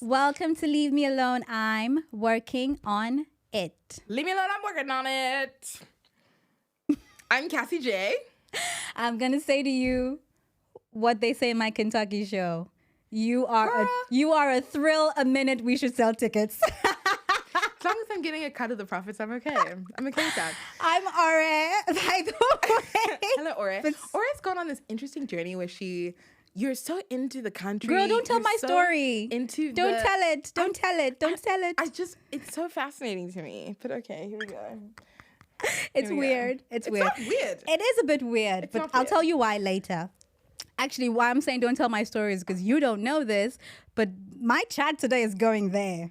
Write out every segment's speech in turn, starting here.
Welcome to Leave Me Alone. I'm working on it. Leave me alone, I'm working on it. I'm Cassie J. I'm going to say to you what they say in my Kentucky show. You are a thrill a minute. We should sell tickets. As long as I'm getting a cut of the profits, I'm okay. I'm okay with that. I'm Ore, by the way. Hello, Ore. Ore's gone on this interesting journey where you're so into the country. Girl, don't tell my story. Don't tell it. Don't tell it. It's so fascinating to me. But okay, here we go. It's weird. It's weird. Not weird. It is a bit weird, but I'll tell you why later. Actually, why I'm saying don't tell my story is because you don't know this, but my chat today is going there.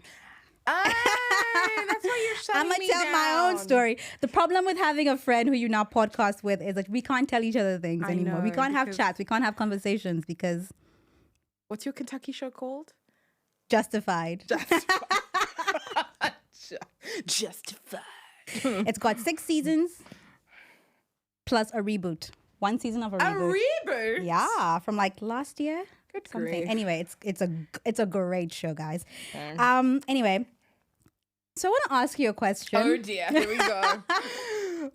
That's why you're shutting I'm going to tell my own story. The problem with having a friend who you now podcast with is that we can't tell each other things anymore. We can't have chats. We can't have conversations because... What's your Kentucky show called? Justified. Justified. It's got 6 seasons plus a reboot. 1 season of a reboot. A reboot? Yeah, from like last year. Good something. grief. Anyway, it's a great show, guys. Okay. Anyway, so I want to ask you a question. Oh dear, here we go.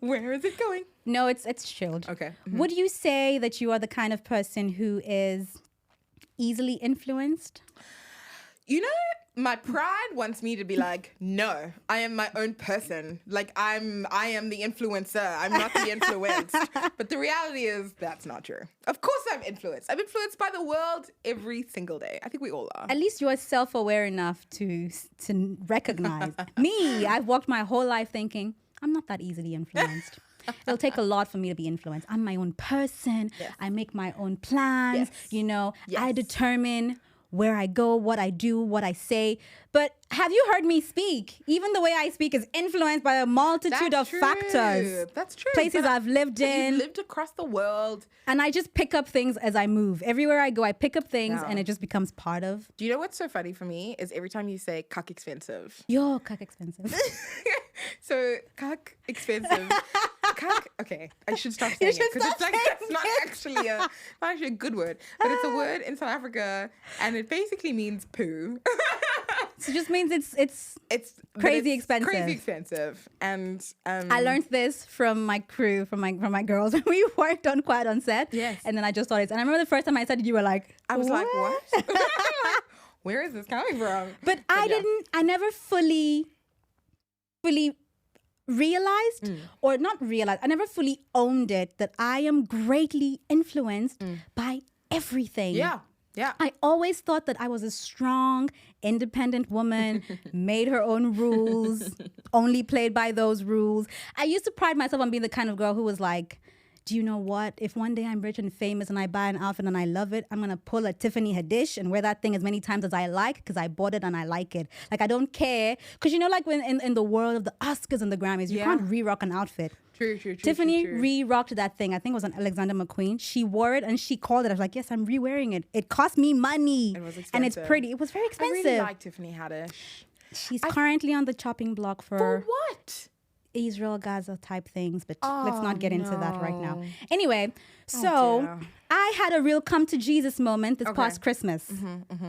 Where is it going? No, it's chilled. Okay. Would you say that you are the kind of person who is easily influenced? You know, my pride wants me to be like, no, I am my own person. Like I am the influencer. I'm not the influenced. But the reality is that's not true. Of course I'm influenced. I'm influenced by the world every single day. I think we all are. At least you are self-aware enough to recognize. Me, I've walked my whole life thinking, I'm not that easily influenced. It'll take a lot for me to be influenced. I'm my own person. Yes. I make my own plans. Yes. You know, I determine where I go, what I do, what I say. But have you heard me speak? Even the way I speak is influenced by a multitude of factors. That's true. Places I've lived in. You've lived across the world. And I just pick up things as I move. Everywhere I go, I pick up things and it just becomes part of. Do you know what's so funny for me is every time you say cuck expensive. Yo, cuck expensive. So cuck expensive. Cuck, okay, I should stop saying it because it's like that's not actually a good word, but it's a word in South Africa and it basically means poo. So it just means it's crazy expensive. Crazy expensive, and I learned this from my crew, from my girls. We worked on Quiet on set. Yes, and then I just started. And I remember the first time I said it, you were like, I was like, what? Where is this coming from? But I never fully realized or not realized, I never fully owned it that I am greatly influenced by everything. Yeah. I always thought that I was a strong, independent woman, made her own rules, only played by those rules. I used to pride myself on being the kind of girl who was like, do you know what? If one day I'm rich and famous and I buy an outfit and I love it, I'm going to pull a Tiffany Haddish and wear that thing as many times as I like because I bought it and I like it. Like, I don't care. Because, you know, like when in the world of the Oscars and the Grammys, you can't re-rock an outfit. True. Tiffany re-rocked that thing. I think it was on Alexander McQueen. She wore it and she called it. I was like, yes, I'm re-wearing it. It cost me money. It was expensive. And it's pretty. It was very expensive. I really like Tiffany Haddish. She's currently on the chopping block for what? Israel, Gaza type things, but let's not get into that right now. Anyway, so I had a real come to Jesus moment this past Christmas.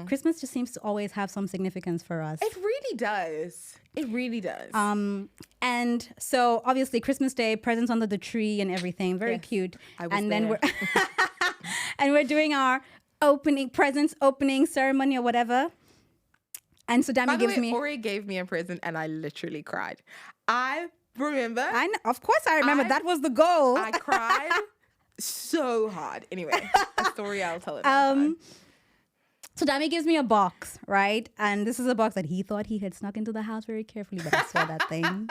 Christmas just seems to always have some significance for us. It really does. It really does. And so obviously Christmas Day, presents under the tree and everything, very cute. Then we're doing our presents opening ceremony or whatever. And so Dami gives me. Ori gave me a present and I literally cried. I remember. Of course I remember. That was the goal. I cried so hard. Anyway, a story I'll tell it another time. So Dami gives me a box, right? And this is a box that he thought he had snuck into the house very carefully, but I saw that thing.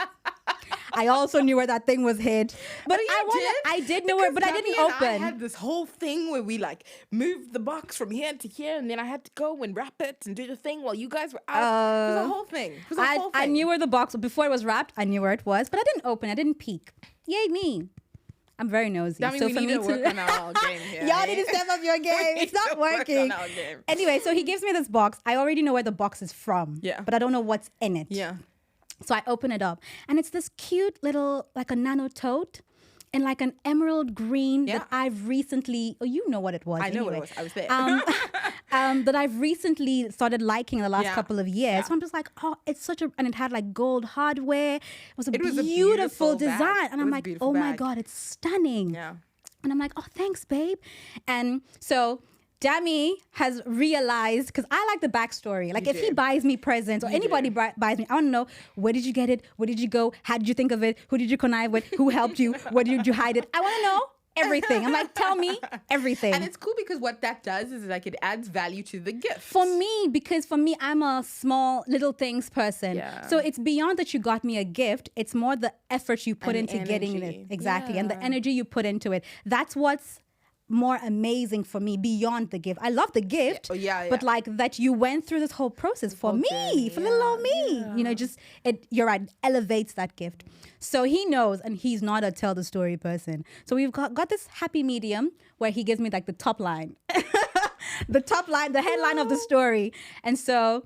I also knew where that thing was hid. But I did know where, but I didn't open. I had this whole thing where we like moved the box from here to here, and then I had to go and wrap it and do the thing while you guys were out. It was a whole thing. I knew where the box, before it was wrapped, I knew where it was, but I didn't open. I didn't peek. Yay me. I'm very nosy. That means we need to work on our game here. Y'all need to step up your game. It's not working. Anyway, so he gives me this box. I already know where the box is from. Yeah. But I don't know what's in it. Yeah. So I open it up. And it's this cute little, like a nano tote in like an emerald green that I've recently, you know what it was. I know what it was. I was there. that I've recently started liking in the last Yeah. couple of years. Yeah. So I'm just like, oh, it's such a, and it had like gold hardware. It was a It was a beautiful beautiful bag. design. And It I'm was a like, beautiful oh my bag. God, it's stunning. Yeah. And I'm like, oh, thanks, babe. And so Dami has realized, because I like the backstory. Like, You if he do. buys me presents or You anybody do. buys me, I want to know, where did you get it? Where did you go? How did you think of it? Who did you connive with? Who helped you? Where did you hide it? I want to know everything. I'm like, tell me everything. And it's cool because what that does is like it adds value to the gift. For me, because for me, I'm a small little things person. Yeah. So it's beyond that you got me a gift. It's more the effort you put And into getting it. energy. Exactly. And the Yeah. energy you put into it. That's what's more amazing for me beyond the gift. I love the gift. Oh, yeah, But yeah. like that you went through this whole process for whole me, journey, for little old me. yeah. You know, just you're right, elevates that gift. So he knows, and he's not a tell the story person. So we've got this happy medium where he gives me like the top line. The top line, the headline of the story. And so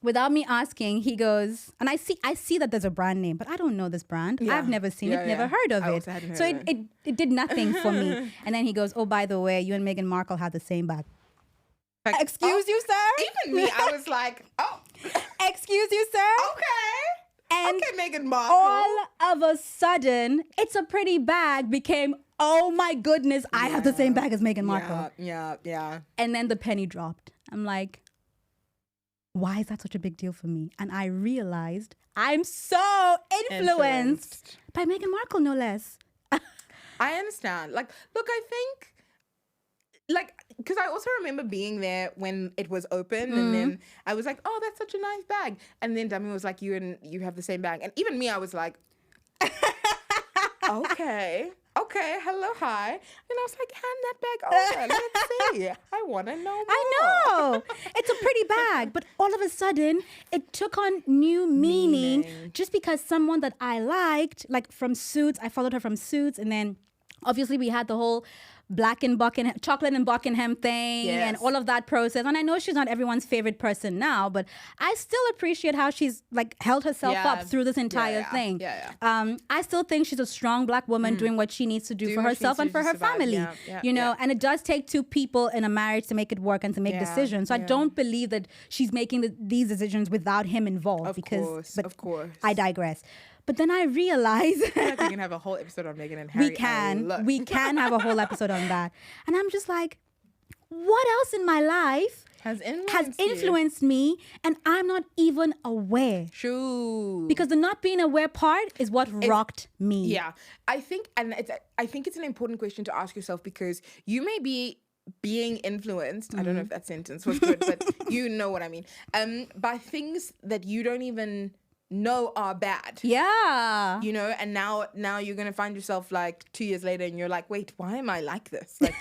without me asking, he goes, and I see that there's a brand name, but I don't know this brand. Yeah. I've never seen Yeah, it, never yeah. heard of I it. also hadn't So heard of it did nothing for me. And then he goes, oh, by the way, you and Meghan Markle have the same bag. Like, Excuse you, sir? Even me, I was like, oh, Excuse you, sir? okay. And Okay, Meghan Markle. all of a sudden, it's a pretty bag became, oh my goodness, I have the same bag as Meghan Markle. Yeah. And then the penny dropped. I'm like, why is that such a big deal for me? And I realized I'm so influenced by Meghan Markle, no less. I understand. Like, look, I think, like, because I also remember being there when it was open, and then I was like, "Oh, that's such a nice bag." And then Dami was like, "You have the same bag," and even me, I was like, "Okay, hello, hi," and I was like, "Hand that bag over. Let's see. I want to know more." I know. It's a pretty bag. But all of a sudden, it took on new meaning just because someone that I liked, like from Suits, I followed her from Suits. And then obviously we had the whole chocolate and Buckingham thing and Yes. all of that process. And I know she's not everyone's favorite person now, but I still appreciate how she's like held herself Yeah. up through this entire Yeah. thing. Yeah. I still think she's a strong Black woman doing what she needs to do for what she herself needs and to for do her to survive. family. Yeah. You know, and it does take two people in a marriage to make it work and to make decisions. So I don't believe that she's making these decisions without him involved. Of course. I digress. But then I realize I feel like we can have a whole episode on Meghan and Harry. we can have a whole episode on that. And I'm just like, what else in my life has influenced me and I'm not even aware? True. Because the not being aware part is what rocked me. Yeah, I think it's an important question to ask yourself, because you may be being influenced. I don't know if that sentence was good, but you know what I mean. By things that you don't even know are bad. Yeah. You know, and now you're gonna find yourself like 2 years later, and you're like, wait, why am I like this? Like,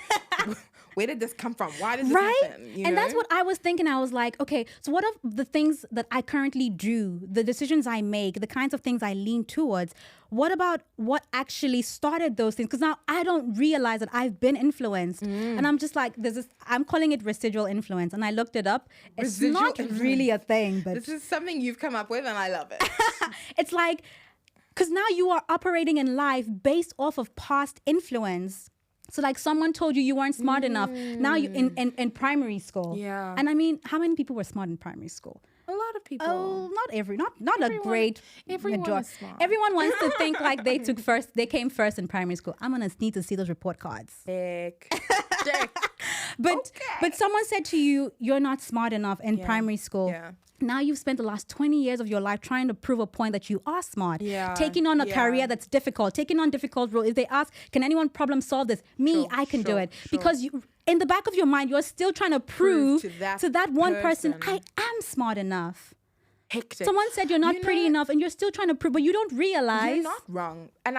where did this come from? Why does this happen? You And know? that's what I was thinking. I was like, okay, so what of the things that I currently do, the decisions I make, the kinds of things I lean towards, what about what actually started those things? Because now I don't realize that I've been influenced. And I'm just like, I'm calling it residual influence. And I looked it up. It's Residual not really a thing, but This is something you've come up with, and I love it. it's like, because now you are operating in life based off of past influence. So like someone told you weren't smart enough. Now you in primary school. Yeah. And I mean, how many people were smart in primary school? A lot of people. Oh, not a great everyone majority. is smart. Everyone wants to think like they came first in primary school. I'm gonna need to see those report cards. Dick. But someone said to you, you're not smart enough in primary school. Yeah. Now you've spent the last 20 years of your life trying to prove a point that you are smart. Yeah. Taking on a Yeah. career that's difficult, taking on difficult roles. If they ask, can anyone problem solve this? I can do it. Because you, in the back of your mind, you're still trying to prove to that one person, I am smart enough. Hectic. Someone said you're not pretty enough and you're still trying to prove, but you don't realize. You're not wrong. And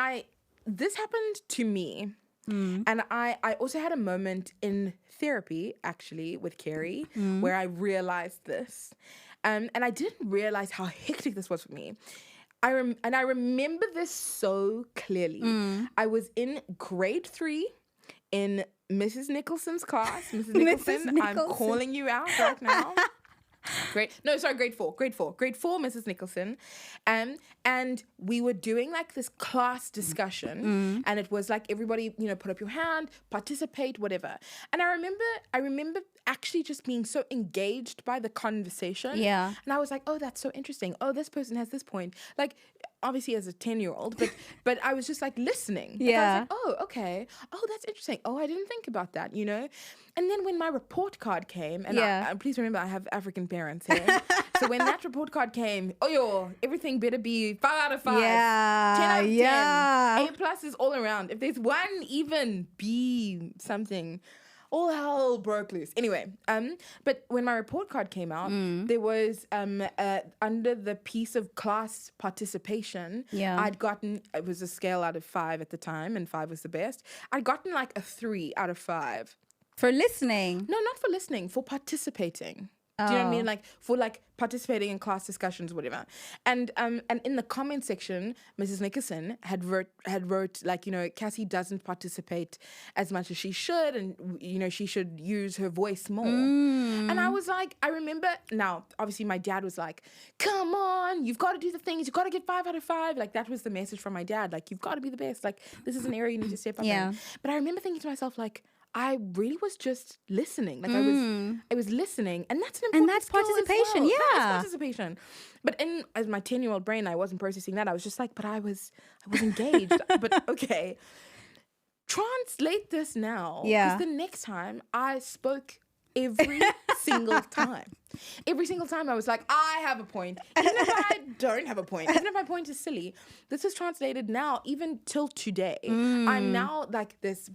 this happened to me. And I also had a moment in therapy, actually, with Carrie, where I realized this. And I didn't realize how hectic this was for me. I remember this so clearly. I was in grade 3 in Mrs. Nicholson's class. Mrs. Nicholson, I'm calling you out right now. Grade four, Mrs. Nicholson. And we were doing like this class discussion, and it was like everybody, put up your hand, participate, whatever. And I remember actually just being so engaged by the conversation. Yeah. And I was like, oh, that's so interesting. Oh, this person has this point. Like, obviously as a 10-year-old, but I was just like listening. Like, Yeah. I was like, oh, okay. Oh, that's interesting. Oh, I didn't think about that, And then when my report card came, and I please remember I have African parents here. So when that report card came, everything better be 5 out of 5. Yeah. 10 out of 10. Yeah. A+ is all around. If there's one even B something, all hell broke loose. Anyway, but when my report card came out, there was under the piece of class participation, I'd gotten, it was a scale out of 5 at the time, and 5 was the best. I'd gotten like a 3 out of 5. For listening? No, not for listening, for participating. Do you know what I mean? Like for like participating in class discussions, whatever. And in the comment section, Mrs. Nicholson had wrote like, Cassie doesn't participate as much as she should, and she should use her voice more. And I was like, I remember now, obviously my dad was like, come on, you've got to do the things, you've got to get 5 out of 5. Like that was the message from my dad. Like, you've got to be the best. Like, this is an area you need to step up in. But I remember thinking to myself, like, I really was just listening. Like I was listening, and that's an important skill participation. as well. Yeah, that's participation. But as my 10-year-old brain, I wasn't processing that. I was just like, but I was engaged. But okay, translate this now. Yeah, because the next time I spoke every single time. Every single time I was like, I have a point. Even if I don't have a point, even if my point is silly, this is translated now, even till today. I'm now like this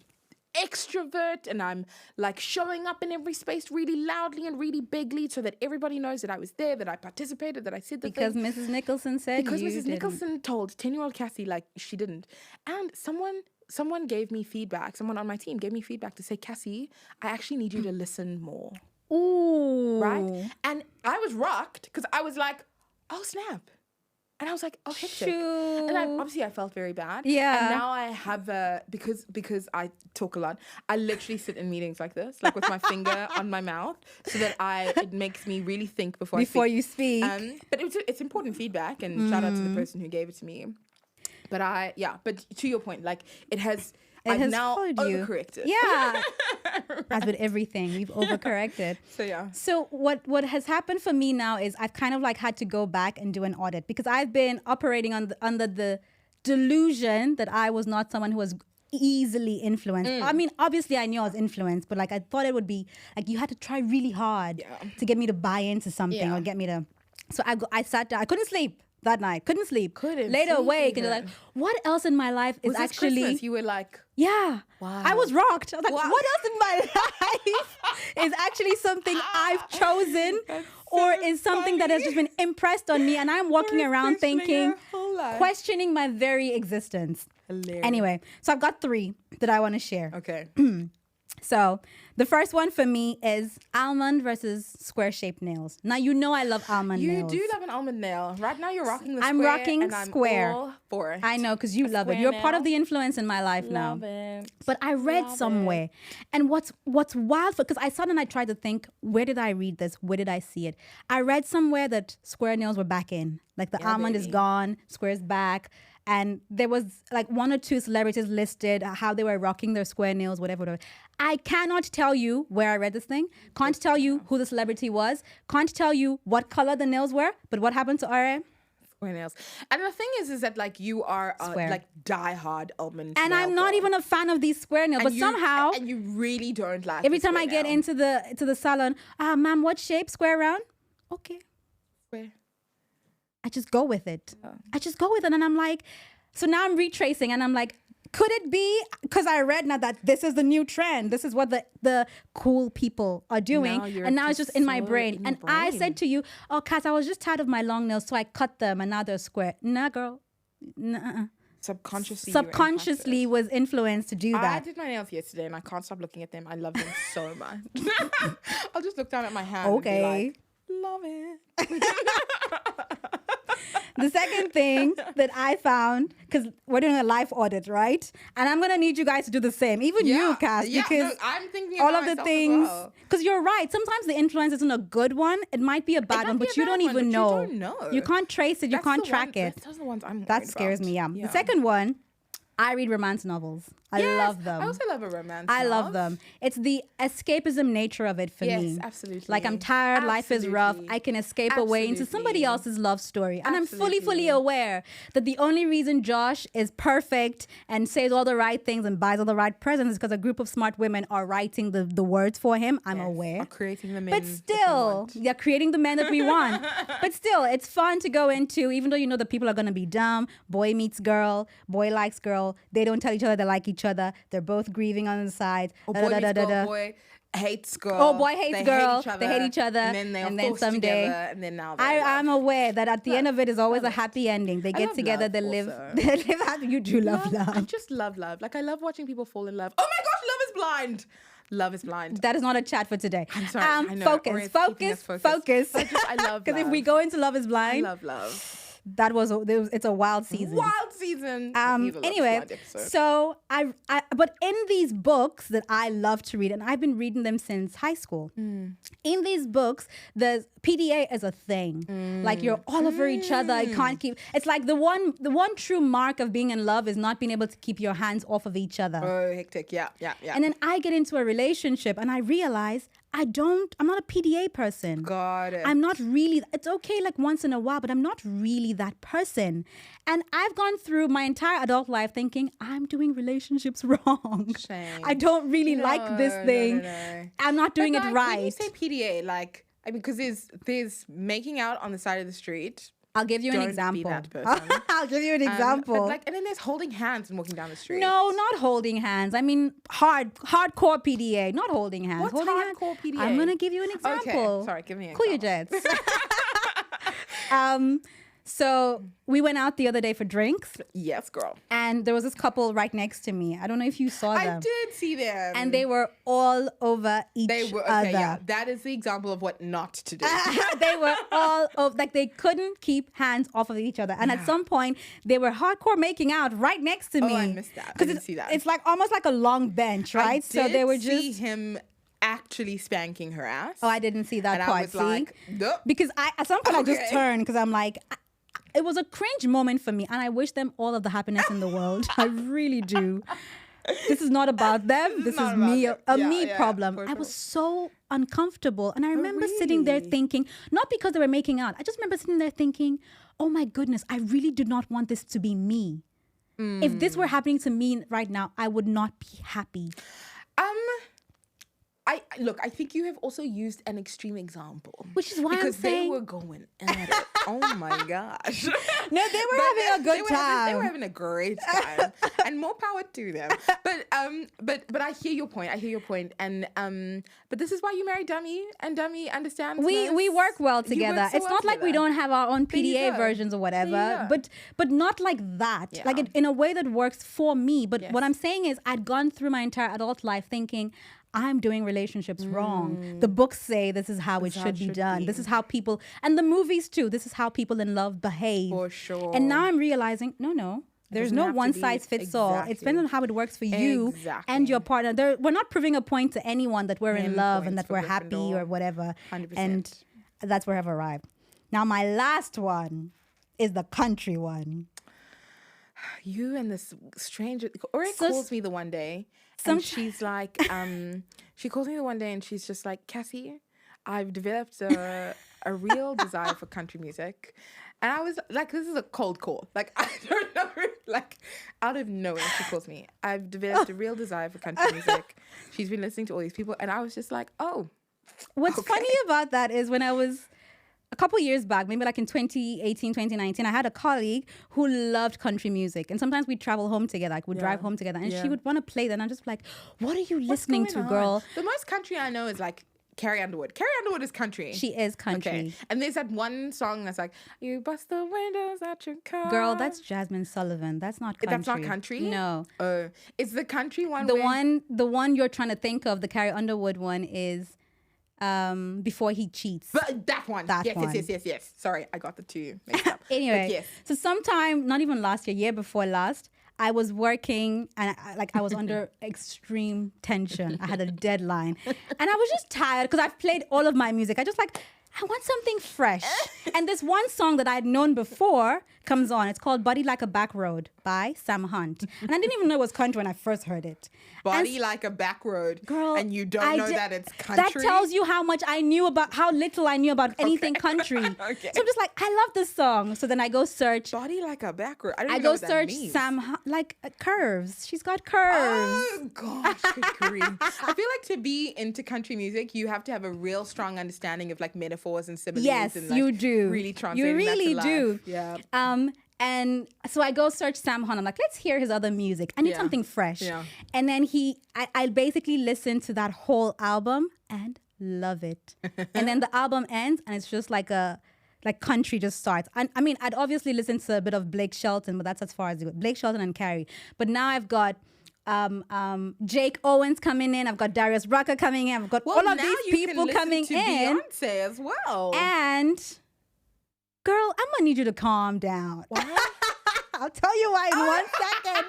extrovert, and I'm like showing up in every space really loudly and really bigly so that everybody knows that I was there, that I participated, that I said the because thing. Mrs. Nicholson said because you Mrs. didn't. Nicholson told 10-year-old Cassie like she didn't. And someone gave me feedback, someone on my team gave me feedback to say, Cassie, I actually need you to listen more. Ooh. Right? And I was rocked because I was like, oh snap. And I was like, oh, hectic. And I felt very bad. Yeah. And now I have because I talk a lot, I literally sit in meetings like this, like with my finger on my mouth, so that it makes me really think before you speak. But it's important feedback, and shout out to the person who gave it to me. But but to your point, like I've now overcorrected. Yeah. As with everything, we've overcorrected. So what has happened for me now is I've kind of like had to go back and do an audit, because I've been operating under the delusion that I was not someone who was easily influenced. I mean, obviously I knew I was influenced, but like I thought it would be like you had to try really hard to get me to buy into something or get me to. So I sat down. I couldn't sleep that night. Couldn't sleep. Later awake, and you're like, what else in my life is actually? Christmas? You were like, yeah. Wow. I was rocked. I was like, wow. What else in my life is actually something I've chosen, or is something that has just been impressed on me, and I'm walking around thinking, questioning my very existence. Hilarious. Anyway, so I've got 3 that I want to share. Okay. So the first one for me is almond versus square-shaped nails. Now, I love almond nails. You do love an almond nail. Right now you're rocking the I'm square. rocking and I'm square. all for it. I know, because you love it. You're part of the influence in my life love now. It. But I read somewhere, and what's wild, because I sat and I tried to think, where did I read this? Where did I see it? I read somewhere that square nails were back in. Like the almond is gone, square's back. And there was like 1 or 2 celebrities listed how they were rocking their square nails, whatever. I cannot tell you where I read this thing. Can't tell you who the celebrity was. Can't tell you what color the nails were. But what happened to Ara? Square nails. And the thing is that like you are like diehard almond. And I'm not even a fan of these square nails. But somehow, and you really don't like. Every time I get into the salon, ma'am, what shape? Square, round? Okay. Square. I just go with it. I just go with it. And I'm like, so now I'm retracing, and I'm like, could it be because I read now that this is the new trend? This is what the cool people are doing. And now it's just in my brain. And I said to you, oh, Cass, I was just tired of my long nails, so I cut them, and now they're square. Nah, girl. Nuh-uh. Subconsciously was influenced to do that. I did my nails yesterday, and I can't stop looking at them. I love them so much. I'll just look down at my hand and be like, love it. The second thing that I found, because we're doing a life audit, right? And I'm gonna need you guys to do the same, even you, Cass, because I'm thinking all about of the myself things. as well. Because you're right. Sometimes the influence isn't a good one. It might be a bad might one, be but a you bad don't one, even but know. you don't know. You can't trace it. You can't track it. Those are the ones I'm That worried scares about. me. Yeah. The second one, I read romance novels. I love them. I also love a romance. I love them. It's the escapism nature of it for me. Yes, absolutely. Like I'm tired, life is rough. I can escape away into somebody else's love story. And I'm fully aware that the only reason Josh is perfect and says all the right things and buys all the right presents is because a group of smart women are writing the words for him. I'm aware. Are creating the men. But still, yeah, creating the men that we want. But still, it's fun to go into, even though you know the people are going to be dumb. Boy meets girl, boy likes girl. They don't tell each other they like each other. They're both grieving on the side. Boy meets girl, boy hates girl. Oh, boy hates girl. They hate each other. And then they're someday, together, and then now I'm aware that at the end of it is always a happy ending. They get together, they live happy. You do love love. I just love love. Like I love watching people fall in love. Oh my gosh, Love is Blind. Love is Blind. That is not a chat for today. I'm sorry. I know. Focus. I love Because if we go into Love is Blind, I love love. It's a wild season. Wild season. Anyway, so but in these books that I love to read, and I've been reading them since high school. In these books, the PDA is a thing. Like you're all over each other. You can't keep. It's like the one true mark of being in love is not being able to keep your hands off of each other. Oh, hectic. Yeah. And then I get into a relationship and I realize I'm not a PDA person. Got it. I'm not really, it's okay like once in a while, but I'm not really that person. And I've gone through my entire adult life thinking I'm doing relationships wrong. Shame. I don't really like this thing. No. I'm not doing it right. When you say PDA, like, I mean, because there's making out on the side of the street. I'll give you an example. Be that person. I'll give you an example. And then there's holding hands and walking down the street. No, not holding hands. I mean, hardcore PDA, not holding hands. What's holding hardcore PDA? I'm gonna give you an example. Okay, sorry, give me an Cool example. your jets. So we went out the other day for drinks. Yes, girl. And there was this couple right next to me. I don't know if you saw them. I did see them. And they were all over each other. Yeah. That is the example of what not to do. They were all over, like they couldn't keep hands off of each other. And at some point, they were hardcore making out right next to me. Oh, I missed that. I didn't see that. It's like almost like a long bench, right? So they were just see him actually spanking her ass. Oh, I didn't see that and part. I was like, nope. Because at some point I just turned because I'm like, it was a cringe moment for me, and I wish them all of the happiness in the world. I really do. This is not about them. This is me, a me problem. I was so uncomfortable, and I remember sitting there thinking, not because they were making out. I just remember sitting there thinking, oh my goodness, I really did not want this to be me. If this were happening to me right now, I would not be happy. I think you have also used an extreme example. Which is why I'm saying... they were going at it. Oh my gosh. No, they were having a good time. They were having a great time. And more power to them. But I hear your point. And but this is why you marry Dummy, and Dummy understands we work well together. It's not like we don't have our own PDA versions or whatever. But not like that. Yeah. Like in a way that works for me. But what I'm saying is I'd gone through my entire adult life thinking I'm doing relationships wrong. The books say this is how it should be done. This is how people, and the movies too, this is how people in love behave. For sure. And now I'm realizing, no. There's no one size fits all. It depends on how it works for you and your partner. We're not proving a point to anyone that we're in love and that we're happy or whatever. 100%. And that's where I've arrived. Now my last one is the country one. You and this stranger, Ori calls me the one day. And she's like, she calls me the one day and she's just like, Cassie, I've developed a real desire for country music. And I was like, this is a cold call. Like, I don't know. Like, out of nowhere, she calls me. I've developed a real desire for country music. She's been listening to all these people. And I was just like, oh. What's funny about that is when I was a couple years back, maybe like in 2018, 2019, I had a colleague who loved country music. And sometimes we'd travel home together, like we'd drive home together. And she would want to play that. And I'm just like, what are you listening to, girl? The most country I know is like Carrie Underwood. Carrie Underwood is country. She is country. Okay. And there's that one song that's like, you bust the windows out your car. Girl, that's Jasmine Sullivan. That's not country. That's not country? No. It's the country one. The one you're trying to think of, the Carrie Underwood one is Before he cheats. But that one. That Yes, one. yes. Sorry, I got the two mixed up. Anyway, But yes. so sometime, not even last year before last, I was working and I was under extreme tension. I had a deadline and I was just tired because I've played all of my music. I want something fresh. And this one song that I had known before comes on. It's called Body Like a Back Road by Sam Hunt. And I didn't even know it was country when I first heard it. Body like a back road. Girl, and you don't know that it's country. That tells you how little I knew about anything country. Okay. So I'm just like, I love this song. So then I go search. Body like a back road. I don't I even know go what that search means. curves. She's got curves. Oh gosh, good grief. I feel like to be into country music, you have to have a real strong understanding of like metaphors and similes. Yes, and, like, you do. Really translating You really that to do. life. Yeah. And so I go search Sam Hunt. I'm like, let's hear his other music. I need Yeah. something fresh. Yeah. And then I basically listen to that whole album and love it. And then the album ends and it's just like country just starts. I mean, I'd obviously listened to a bit of Blake Shelton, but that's as far as it goes. Blake Shelton and Carrie. But now I've got Jake Owens coming in. I've got Darius Rucker coming in. I've got all of now these you people can listen coming to in. Beyonce as well. And girl, I'm gonna need you to calm down. What? I'll tell you why in 1 second.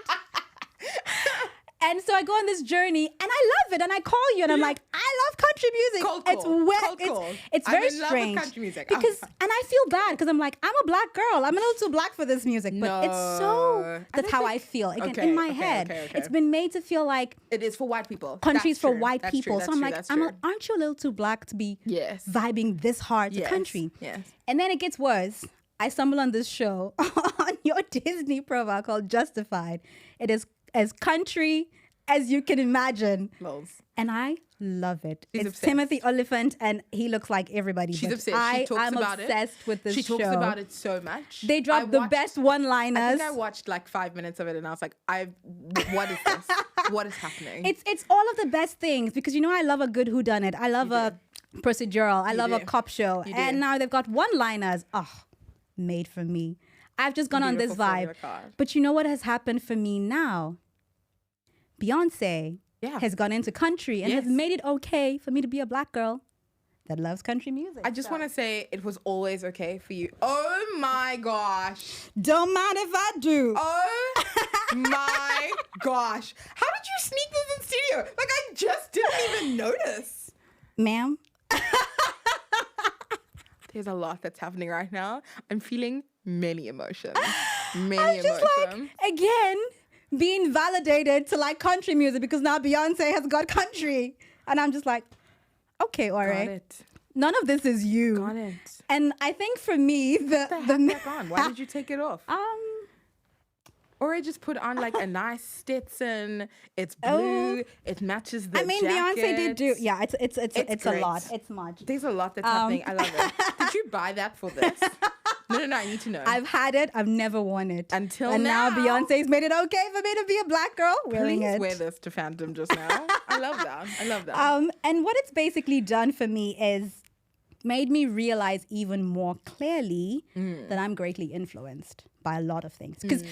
And so I go on this journey and I love it. And I call you and I'm like, I love country music. Cold It's call. wet. Cold call. It's I'm very in love with strange. country music. Because and I feel bad because I'm like, I'm a black girl. I'm a little too black for this music. But it's so that's how I feel. Again, Okay, in my okay, head. okay. It's been made to feel like It is for white people. country's That's for true. white That's people. true. So I'm That's like, true. aren't you a little too black to be Yes. vibing this hard to Yes. country? Yes. And then it gets worse. I stumble on this show on your Disney profile called Justified. It is as country as you can imagine. Lols. And I love it. She's it's obsessed. Timothy Oliphant and he looks like everybody. She's but obsessed. She talks I'm about obsessed it. with this She show. talks about it so much. They dropped the best I one-liners. think I watched like 5 minutes of it and I was like, what is this? What is happening? It's all of the best things because I love a good whodunit. I love a procedural. I love a do. cop show. You do. And now they've got one-liners. Oh, made for me. I've just gone on this Beautiful vibe. formula card. But you know what has happened for me now? Beyonce Yeah. has gone into country and has Yes. made it okay for me to be a black girl that loves country music. I just want to say it was always okay for you. Oh my gosh. Don't mind if I do. Oh my gosh. How did you sneak this in studio? Like I just didn't even notice. Ma'am. There's a lot that's happening right now. I'm feeling many emotions. Many I'm just emotions. like, again, being validated to like country music because now Beyonce has got country. And I'm just like, okay, all Got right. it. None of this is you. Got it. And I think for me, What the heck back on? Why did you take it off? Or I just put on like a nice Stetson. It's blue. It matches the I mean, Beyonce did do. jacket. Yeah, it's a great. lot. It's much. There's a lot that's happening. I love it. Did you buy that for this? No, I need to know. I've had it. I've never worn it. Until and now. now. Beyonce's made it okay for me to be a black girl wearing Please it. wear this to Phantom just now. I love that. I love that. And what it's basically done for me is made me realize even more clearly that I'm greatly influenced by a lot of things. Because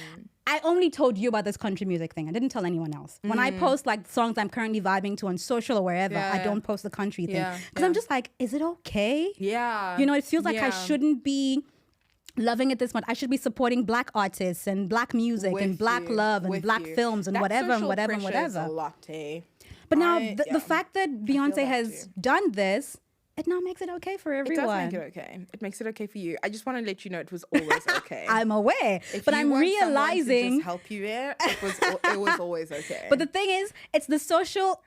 I only told you about this country music thing. I didn't tell anyone else. When I post like songs I'm currently vibing to on social or wherever, I don't post the country thing. Because I'm just like, is it okay? Yeah. It feels like I shouldn't be loving it this much. I should be supporting black artists and black music and black love and black films and That whatever and social whatever and pressure is whatever. a lot, eh? But now the fact that Beyonce that has too. done this, it now makes it okay for It everyone. does make it okay. It makes it okay for you. I just want to let you know it was always okay. I'm aware, If but you I'm want someone to realizing. just help you there, it was always okay. But the thing is, it's the social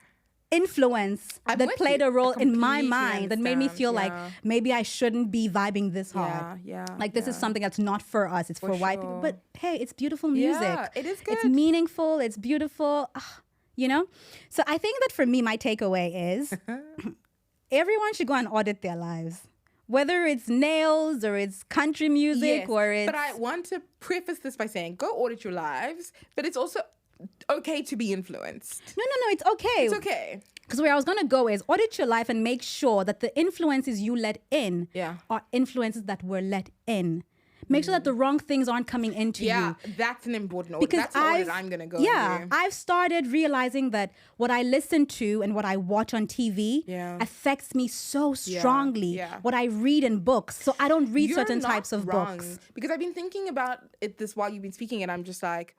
influence I'm that with played you. a role I in my completely mind that made me feel like understand, maybe I shouldn't be vibing this hard. yeah, Like this is something that's not for us. It's for white people. sure. But hey, it's beautiful music. Yeah, it is It's good. meaningful. It's beautiful. So I think that for me, my takeaway is everyone should go and audit their lives. Whether it's nails or it's country music Yes, or it's... But I want to preface this by saying, go audit your lives, but it's also okay to be influenced. No, it's okay. It's okay. Because where I was going to go is audit your life and make sure that the influences you let in Yeah. are influences that were let in. Make sure that the wrong things aren't coming into you. Yeah, that's an important audit. That's an audit I'm going to go Yeah, and do. I've started realizing that what I listen to and what I watch on TV affects me so strongly. Yeah. What I read in books. So I don't read You're certain not types of wrong. books. Because I've been thinking about this while you've been speaking, and I'm just like,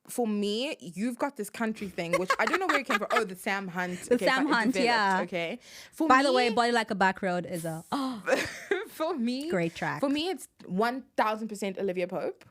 for me, you've got this country thing, which I don't know where it came from. Oh, the Sam Hunt. The Sam Hunt, yeah. Okay. By the way, Body Like a Back Road is a for me, great track. For me, it's 1000% Olivia Pope.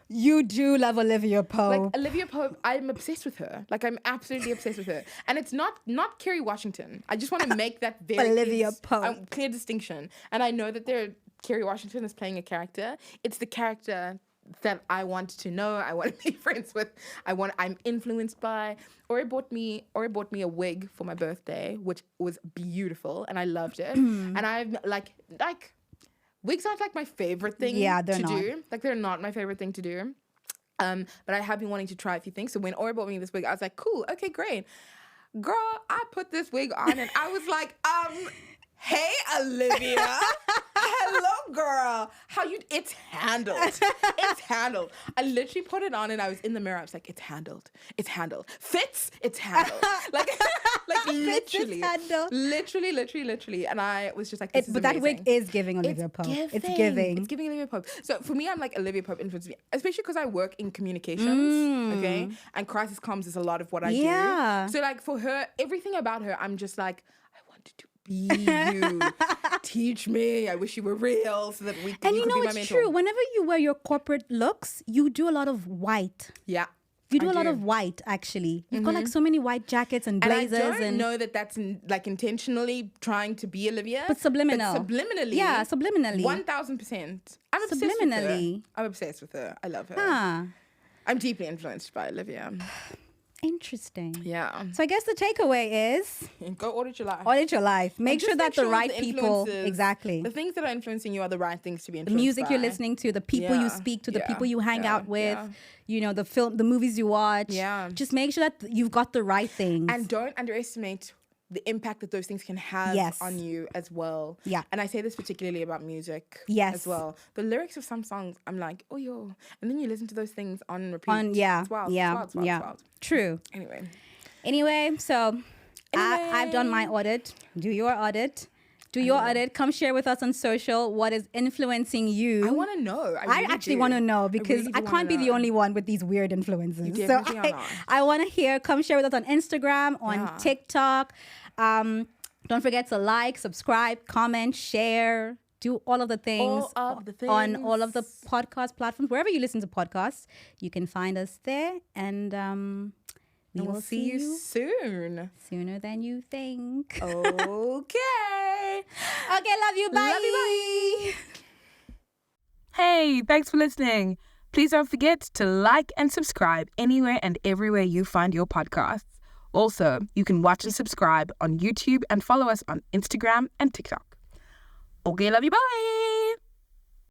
You do love Olivia Pope. Like Olivia Pope, I'm obsessed with her. Like I'm absolutely obsessed with her. And it's not Kerry Washington. I just want to make that very Olivia Pope. Clear distinction. And I know that Kerry Washington is playing a character. It's the character that I want to know, I want to be friends with, I'm influenced by. Ori bought me a wig for my birthday, which was beautiful, and I loved it. And I'm like wigs aren't like my favorite thing to do. Like they're not my favorite thing to do. But I have been wanting to try a few things. So when Ori bought me this wig, I was like, cool, okay, great. Girl, I put this wig on and I was like, hey, Olivia. Hello, girl. It's handled. It's handled. I literally put it on and I was in the mirror. I was like, it's handled. It's handled. Fits, it's handled. like literally. It's handled. Literally. And I was just like, this is but amazing. that wig is giving Olivia Pope. It's giving. It's giving Olivia Pope. So for me, I'm like, Olivia Pope influences me, especially because I work in communications, okay? And crisis comms is a lot of what I do. So like for her, everything about her, I'm just like, I want to be you. Teach me. I wish you were real so that we could And you you could know, be my it's mentor. true. Whenever you wear your corporate looks, you do a lot of white. Yeah. You do a lot of white, actually. You've got like so many white jackets and blazers. And I don't know that that's like intentionally trying to be Olivia. But subliminal. But subliminally. Yeah, subliminally. 1000%. I'm obsessed with her. Subliminally. I'm obsessed with her. I love her. Ah, I'm deeply influenced by Olivia. interesting. Yeah. So I guess the takeaway is Go audit your life. audit your life. Make And sure just that make the sure right the people, influences- exactly. The things that are influencing you are the right things to be The influenced music by. you're listening to, the people you speak to, the people you hang out with, you know, the movies you watch. Yeah. Just make sure that you've got the right things. And don't underestimate the impact that those things can have on you as well. Yeah. And I say this particularly about music Yes. as well. The lyrics of some songs, I'm like, oh, yo. And then you listen to those things on repeat. It's wild. It's wild. True. Anyway, so I've done my audit. Do your audit. Do your audit. Come share with us on social what is influencing you. I want to know. I actually want to know because I can't be the only one with these weird influences. You So definitely are not. I want to hear. Come share with us on Instagram, on TikTok. Don't forget to like, subscribe, comment, share. Do all of the things, on all of the podcast platforms. Wherever you listen to podcasts, you can find us there. And we will see you soon. Sooner than you think. Okay. Okay, love you. Bye. Love you. Bye. Hey, thanks for listening. Please don't forget to like and subscribe anywhere and everywhere you find your podcasts. Also, you can watch and subscribe on YouTube and follow us on Instagram and TikTok. Okay, love you. Bye.